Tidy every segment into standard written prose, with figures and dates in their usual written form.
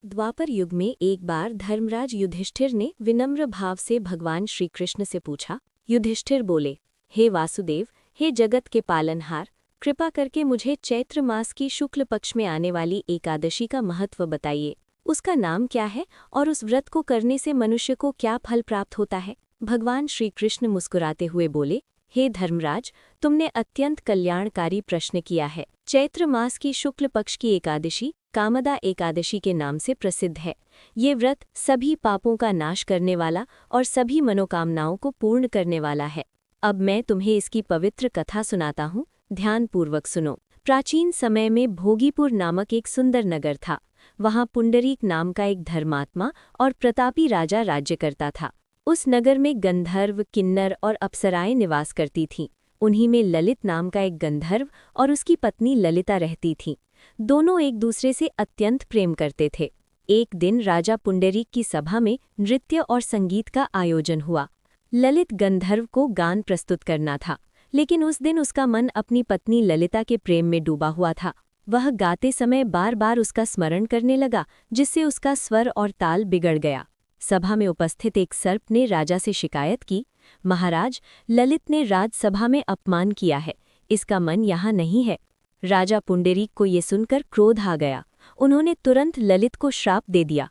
द्वापर युग में एक बार धर्मराज युधिष्ठिर ने विनम्र भाव से भगवान श्री कृष्ण से पूछा। युधिष्ठिर बोले, हे वासुदेव, हे जगत के पालनहार, कृपा करके मुझे चैत्र मास की शुक्ल पक्ष में आने वाली एकादशी का महत्व बताइए। उसका नाम क्या है और उस व्रत को करने से मनुष्य को क्या फल प्राप्त होता है। भगवान श्री कृष्ण मुस्कुराते हुए बोले, हे धर्मराज, तुमने अत्यंत कल्याणकारी प्रश्न किया है। चैत्र मास की शुक्ल पक्ष की एकादशी कामदा एकादशी के नाम से प्रसिद्ध है। ये व्रत सभी पापों का नाश करने वाला और सभी मनोकामनाओं को पूर्ण करने वाला है। अब मैं तुम्हें इसकी पवित्र कथा सुनाता हूँ, ध्यानपूर्वक सुनो। प्राचीन समय में भोगीपुर नामक एक सुंदर नगर था। वहाँ पुंडरीक नाम का एक धर्मात्मा और प्रतापी राजा राज्य करता था। उस नगर में गंधर्व, किन्नर और अप्सराएं निवास करती थीं। उन्हीं में ललित नाम का एक गंधर्व और उसकी पत्नी ललिता रहती थीं। दोनों एक दूसरे से अत्यंत प्रेम करते थे। एक दिन राजा पुंडरीक की सभा में नृत्य और संगीत का आयोजन हुआ। ललित गंधर्व को गान प्रस्तुत करना था, लेकिन उस दिन उसका मन अपनी पत्नी ललिता के प्रेम में डूबा हुआ था। वह गाते समय बार बार उसका स्मरण करने लगा, जिससे उसका स्वर और ताल बिगड़ गया। सभा में उपस्थित एक सर्प ने राजा से शिकायत की, महाराज, ललित ने राजसभा में अपमान किया है, इसका मन यहाँ नहीं है। राजा पुंडरीक को ये सुनकर क्रोध आ गया। उन्होंने तुरंत ललित को श्राप दे दिया,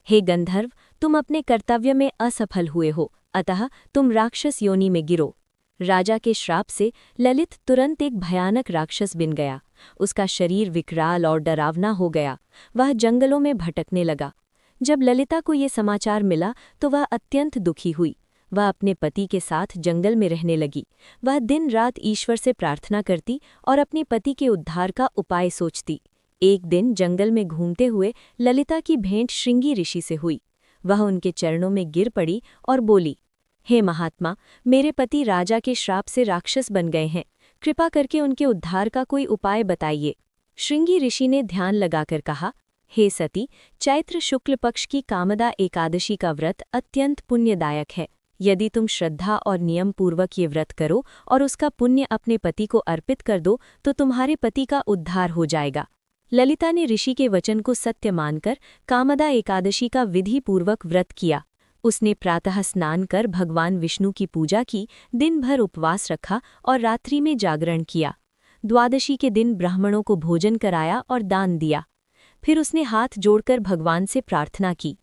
हे गंधर्व, तुम अपने कर्तव्य में असफल हुए हो, अतः तुम राक्षस योनि में गिरो। राजा के श्राप से ललित तुरंत एक भयानक राक्षस बन गया। उसका शरीर विकराल और डरावना हो गया। वह जंगलों में भटकने लगा। जब ललिता को ये समाचार मिला तो वह अत्यंत दुखी हुई। वह अपने पति के साथ जंगल में रहने लगी। वह दिन रात ईश्वर से प्रार्थना करती और अपने पति के उद्धार का उपाय सोचती। एक दिन जंगल में घूमते हुए ललिता की भेंट श्रृंगी ऋषि से हुई। वह उनके चरणों में गिर पड़ी और बोली, हे महात्मा, मेरे पति राजा के श्राप से राक्षस बन गए हैं, कृपा करके उनके उद्धार का कोई उपाय बताइए। श्रृंगी ऋषि ने ध्यान लगाकर कहा, हे सती, चैत्र शुक्ल पक्ष की कामदा एकादशी का व्रत अत्यंत पुण्यदायक है। यदि तुम श्रद्धा और नियम पूर्वक ये व्रत करो और उसका पुण्य अपने पति को अर्पित कर दो तो तुम्हारे पति का उद्धार हो जाएगा। ललिता ने ऋषि के वचन को सत्य मानकर कामदा एकादशी का विधि पूर्वक व्रत किया। उसने प्रातः स्नान कर भगवान विष्णु की पूजा की, दिन भर उपवास रखा और रात्रि में जागरण किया। द्वादशी के दिन ब्राह्मणों को भोजन कराया और दान दिया। फिर उसने हाथ जोड़कर भगवान से प्रार्थना की,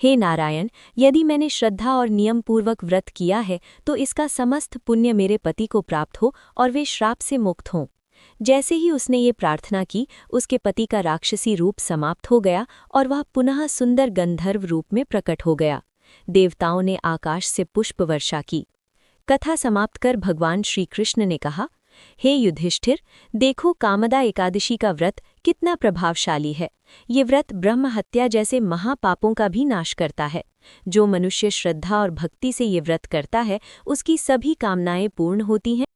हे नारायण, यदि मैंने श्रद्धा और नियम पूर्वक व्रत किया है तो इसका समस्त पुण्य मेरे पति को प्राप्त हो और वे श्राप से मुक्त हों। जैसे ही उसने ये प्रार्थना की, उसके पति का राक्षसी रूप समाप्त हो गया और वह पुनः सुंदर गंधर्व रूप में प्रकट हो गया। देवताओं ने आकाश से पुष्प वर्षा की। कथा समाप्त कर भगवान श्री कृष्ण ने कहा, हे युधिष्ठिर, देखो कामदा एकादशी का व्रत कितना प्रभावशाली है। ये व्रत ब्रह्म हत्या जैसे महापापों का भी नाश करता है। जो मनुष्य श्रद्धा और भक्ति से ये व्रत करता है, उसकी सभी कामनाएं पूर्ण होती हैं।